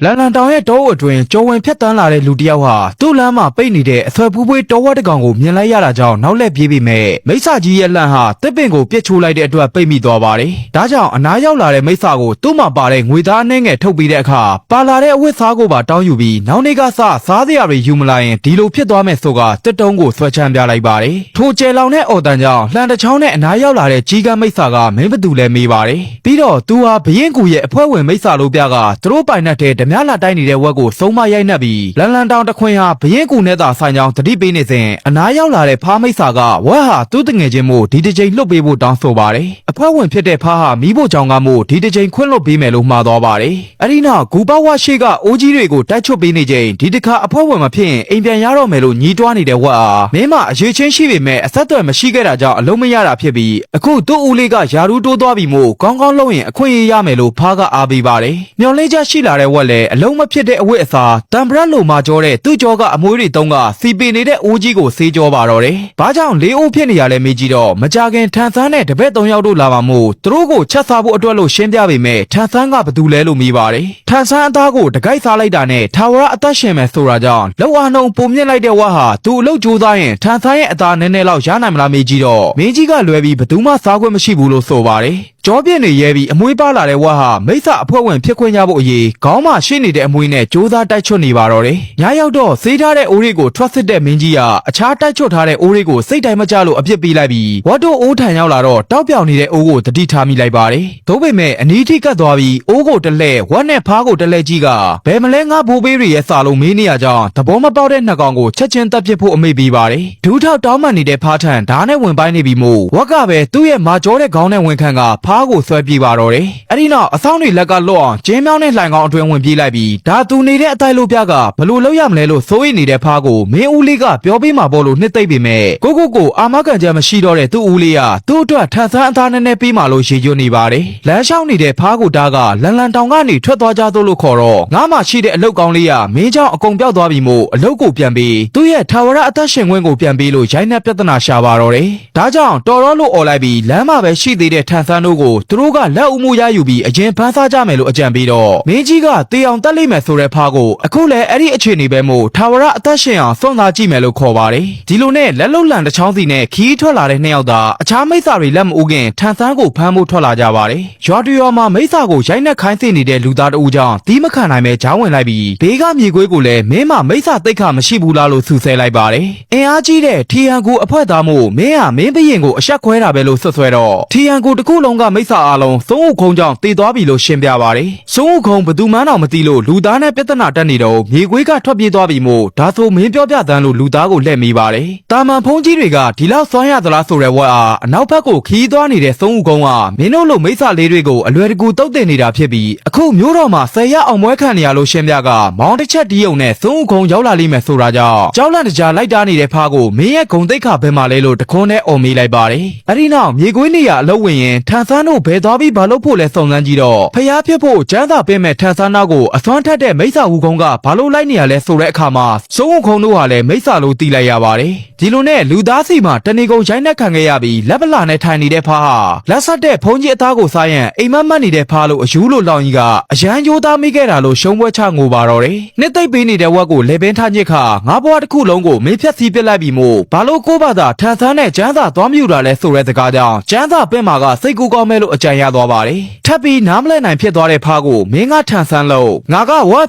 လန်လန်တောင်ရဲ့တောအုပ်အတွင်းကြော်ဝင်ဖြတ်တန်းလာတဲ့လူတစ်ယောက်ဟာသူ့လမ်းမှာပိတ်နေတဲ့အဆွဲဖူးဖွေးတောဝက်တစ်ကောင်ကိုမြင်လိုက်ရတာကြောင့်နောက်လှည့်ပြေးပြီးမဲ့မိစ္ဆာကြီးရဲ့လန့်ဟာတစ်ပင်ကိုပြစ်ချိုးလိုက်တဲ့အတွက်ပိတ်မိသွားပါတယ်။ဒါကြောင့်အနားရောက်လာတဲ့မိစ္ဆာကိုသူ့မှာပါတဲ့ငွေသားအနှဲငယ်ထုတ်ပြီးတဲ့အခါပါလာတဲ့အဝတ်စားကိုပါတောင်းယူပြီးနောက်နေ့ကစားစရာတွေယူမလာရင်ဒီလိုဖြစ်သွားမယ်ဆိုကတစ်တုံးကိုဆွဲချမ်းပြလိုက်ပါတယ်။ထိုကျဲလောင်တဲ့အော်တန်ကြောင့်လှန်တစ်ချောင်းနဲ့အနားရောက်လာတဲ့ကြီးကန်းမိစ္ဆာကမင်းဘသူလဲမေးပါတယ်။ပြီးတော့သူဟာဘရင်ကူရဲ့အဖွဲ့ဝင်မိစ္ဆာလိုပြကသူတို့ပိုင်တဲ့ဓမြလာတိုင်းနေတဲ့ဝက်ကိုဆုံးမရိုက်နှက်ပြီးလန်လန်တောင်တခွင်ဟာဘရင်ကူနဲ့သာဆိုင်ကြောင်းတတိပေးနေစဉ်အနားရောက်လာတဲ့ဖားမိစ္ဆာကဝက်ဟာသူ့တငယ်ချင်းမို့ဒီတစ်ချိန်လှုပ်ပေးဖို့တောင်းဆိုပါတယ်။အဖွဲ့ဝင်ဖြစ်တဲ့ဖားဟာမိဖို့ကြောင့်ကမို့ဒီတစ်ချိန်ခွင့်လွှတ်ပေးမယ်လို့မှားသွားပါတယ်။အဲဒီနောက်ဂူပဝါရှိကအိုးကြီးတွေကိုတိုက်ချွတ်ပေးနေချိန်ဒီတစ်ခါအဖွဲ့ဝင်မဖြစ်ရင်အိမ်ပြန်ရတော့မယ်လို့ညီးတွားနေတဲ့ဝက်ဟာမင်းမအရေးချင်းရှိပေမဲ့အဆက်အသွယ်မရှိခဲ့တာကြောင့်အလုံးမရတာဖြစ်ပြီးအခုသူ့ဦးလေးကယာရူးတိုးသွားပြီးမို့ကောင်းကောင်းလုပ်ရင်အခွင့်အရေးရမယ်လို့ဖားကအားပေးပါတယ်။မျော်လင့်ချက်ရှိလာတဲ့ဝက်လည်းအလုံးမဖြစ်တဲ့အဝတ်အစားတံပရက်လိုမာကြောတဲ့သူ့ကြောကအမွှေးတွေတုံးကစီပင်နေတဲ့အိုးကြီးကိုဆေးကြောပါတော့တယ်။ဘာကြောင့်လေးအိုးဖြစ်နေရလဲမေးကြည့်တော့မကြခင်ထန်ဆန်းနဲ့တပည့်၃ယောက်တို့လာပါမို့သူတို့ကိုချက်စားဖို့အတွက်လို့ရှင်းပြပေမဲ့ထန်ဆန်းကဘသူလဲလို့မေးပါတယ်။ထန်ဆန်းအသားကိုတကိုက်စားလိုက်တာနဲ့ထာဝရအသက်ရှင်မယ်ဆိုတာကြောင့်လောက်အားနှုံပုံမြင့်လိုက်တဲ့ဝက်ဟာသူ့အလုပ်ကြိုးစားရင်ထန်ဆန်းရဲ့အသားနည်းနည်းလောက်ရနိုင်မလားမေးကြည့်တော့မင်းကြီးကလွယ်ပြီးဘသူမှစားခွင့်မရှိဘူးလို့ဆိုပါတယ်။ကြောပြင်းနေရဲပြီးအမွှေးပါလာတဲ့ဝက်ဟာမိစ္ဆာအဖွဲ့ဝင်ဖြစ်ခွင့်ရဖို့အရေးခေါင်းမှာရှိနေတဲ့အမွှေးနဲ့ကြိုးစားတိုက်ချွတ်နေပါတော့တယ်။ညရောက်တော့ဆေးထားတဲ့အိုးတွေကိုထွက်စစ်တဲ့မင်းကြီးကအခြားတိုက်ချွတ်ထားတဲ့အိုးတွေကိုစိတ်တိုင်းမကျလို့အပြစ်ပေးလိုက်ပြီးဝတ်တို့အိုးထန်ရောက်လာတော့တောက်ပြောင်နေတဲ့အိုးကိုတတိထားမိလိုက်ပါတယ်။သို့ပေမဲ့အနီးထိကတ်သွားပြီးအိုးကိုတလှဲ့ဝက်နဲ့ဖားကိုတလှဲ့ကြီးကဘယ်မလဲငါဘိုးဘေးတွေရဲ့စာလုံးမေးနေရကြောင်းသဘောမပေါက်တဲ့နှစ်ကောင်ကိုချက်ချင်းတပ်ပစ်ဖို့အမိပေးပါတယ်။ဒူးထောက်တောင်းမှန်နေတဲ့ဖားထန်ဓာတ်နဲ့ဝင်ပိုင်းနေပြီးမို့ဝက်ကပဲသူ့ရဲ့မာကြောတဲ့ခေါင်းနဲ့ဝင်ခံကဖားကိုဆွဲပြေးပါတော့တယ်။အဲ့ဒီနောက်အဆောင်တွေလက်ကလွတ်အောင်ကျင်းမြောင်းတဲ့လှိုင်ကောင်အတွင်းဝင်ပြေးလိုက်ပြီးဒါသူနေတဲ့အတိုင်းလို့ပြကဘလို့လောက်ရမလဲလို့စိုးရိမ်နေတဲ့ဖားကိုမင်းဦးလေးကပြောပေးမှာပေါ့လို့နှစ်သိမ့်ပေမဲ့ကိုအာမခံချက်မရှိတော့တဲ့သူ့ဦးလေးကသူ့အတွက်ထန်ဆန်းအသားနဲ့ပေးမှာလို့ရေကျွနေပါတယ်။လမ်းလျှောက်နေတဲ့ဖားကိုတားကလန်လန်တောင်ကနေထွက်သွားကြသို့လို့ခေါ်တော့ငါမှရှိတဲ့အလုတ်ကောင်းလေးကမင်းเจ้าအကုန်ပြောက်သွားပြီမို့အလုတ်ကိုပြန်ပြီးသူ့ရဲ့ထာဝရအသက်ရှင်ခွင့်ကိုပြန်ပြီးလို့ရိုင်းနှက်ပြဿနာရှာပါတော့တယ်။ဒါကြောင့်တော်တော်လို့អော်လိုက်ပြီးလမ်းမှာပဲရှိသေးတဲ့ထန်ဆန်းတို့ကိုသူတို့ကလက်ဦးမှုရယူပြီးအရင်ဖမ်းစားကြမယ်လို့အကြံပေးတော့မင်းကြီးကတေအောင်တက်လိမ့်မယ်ဆိုတဲ့ဖားကိုအခုလည်းအဲ့ဒီအခြေအနေပဲမို့ထာဝရအသက်ရှင်အောင်စွန့်စားကြည့်မယ်လို့ခေါ်ပါတယ်။ဒီလိုနဲ့လက်လုံလန်တစ်ချောင်းစီနဲ့ခီးထွက်လာတဲ့နှစ်ယောက်သာအခြားမိစ္ဆာတွေလက်မဦးခင်ထန်ဆန်းကိုဖမ်းဖို့ထွက်လာကြပါတယ်။ရွာတူရွာမှာမိစ္ဆာကိုရိုက်နှက်ခိုင်းစေနေတဲ့လူသားတဦးကြောင့်တီးမခံနိုင်ပဲကြားဝင်လိုက်ပြီးဘေးကမြေခွေးကိုလည်းမင်းမမိစ္ဆာတိတ်ခါမရှိဘူးလားလို့ဆူဆဲလိုက်ပါတယ်။အင်အားကြီးတဲ့ထီဟန်ကိုအဖွဲ့သားမို့မင်းဟာမင်းဘရင်ကိုအဆက်ခွဲတာပဲလို့ဆွဆွဲတော့ထီဟန်ကိုတခုလုံးကမိစ္ဆာအားလုံးသုံးဦးခုံကြောင့်တည်သွားပြီလို့ရှင်းပြပါတယ်။သုံးဦးခုံဘသူမှန်းတော့မသိလို့လူသားနဲ့ပြဿနာတက်နေတော့မြေခွေးကထွက်ပြေးသွားပြီမို့ဒါဆိုမင်းပြောပြသန်းလို့လူသားကိုလှည့်မိပါတယ်။တာမန်ဖုန်းကြီးတွေကဒီလောက်စွမ်းရသလားဆိုတဲ့ဝက်အားအနောက်ဘက်ကိုခီးသွားနေတဲ့သုံးဦးကုန်းကမင်းတို့လိုမိစ္ဆာလေးတွေကိုအလွယ်တကူတုတ်တင်နေတာဖြစ်ပြီးအခုမျိုးတော်မှာဆယ်ရအောင်မွဲခံနေရလို့ရှင်းပြကမောင်းတစ်ချက်ဒီးုံနဲ့သုံးဦးကုန်းရောက်လာလိမ့်မယ်ဆိုတာကြောင့်ကြောက်လန့်တကြားလိုက်တားနေတဲ့ဖားကိုမင်းရဲ့ဂုံတိတ်ခါဘယ်မှာလဲလို့တခွန်းနဲ့អော်မေးလိုက်ပါတယ်။အဲဒီနောက်မြေခွေးနေရအလုပ်ဝင်ရင်ထန်ဆန်းတို့ဘယ်သွားပြီးဘာလို့ဖို့လဲစုံစမ်းကြည့်တော့ဖျားဖြစ်ဖို့ကျန်းသာပေးမဲ့ထန်ဆန်းနောက်ကိုအစွမ်းထက်တဲ့မိစ္ဆာဦးကုန်းကဘာလို့လိုက်နေရလဲဆိုတဲ့အခါမှာသုံးဦးကုန်းတို့ဟာလည်းမိစ္ဆာလို့တီးလိုက်ရပါတယ်။ဒီလိုနဲ့လူသားစီမှာတဏီကုံရိုင်းနှက်ခံခဲ့ရပြီးလက်ပလာနဲ့ထိုင်နေတဲ့ဖားဟာလက်ဆက်တဲ့ဖုံးကြီးအသားကိုစားရန်အိမ်မက်မက်နေတဲ့ဖားလို့အယူလို့လောင်ကြီးကအရန်ကြိုးသားမိခဲ့တာလို့ရှုံးပွဲချငိုပါတော့တယ်။နှစ်သိမ့်ပေးနေတဲ့ဝက်ကိုလေပင်ထားညစ်ခါငါးဘွားတစ်ခုလုံးကိုမင်းဖြတ်စီးပစ်လိုက်ပြီးမို့ဘာလို့ကိုဘာသာထန်ဆန်းနဲ့ကျန်းသာသွားမြူတာလဲဆိုတဲ့စကားကြောင့်ကျန်းသာပင့်မာကစိတ်ကူကောင်းမဲ့လို့အကြံရသွားပါတယ်။ထပ်ပြီးနားမလဲနိုင်ဖြစ်သွားတဲ့ဖားကိုမင်းကထန်ဆန်းလို့ငါကဝက်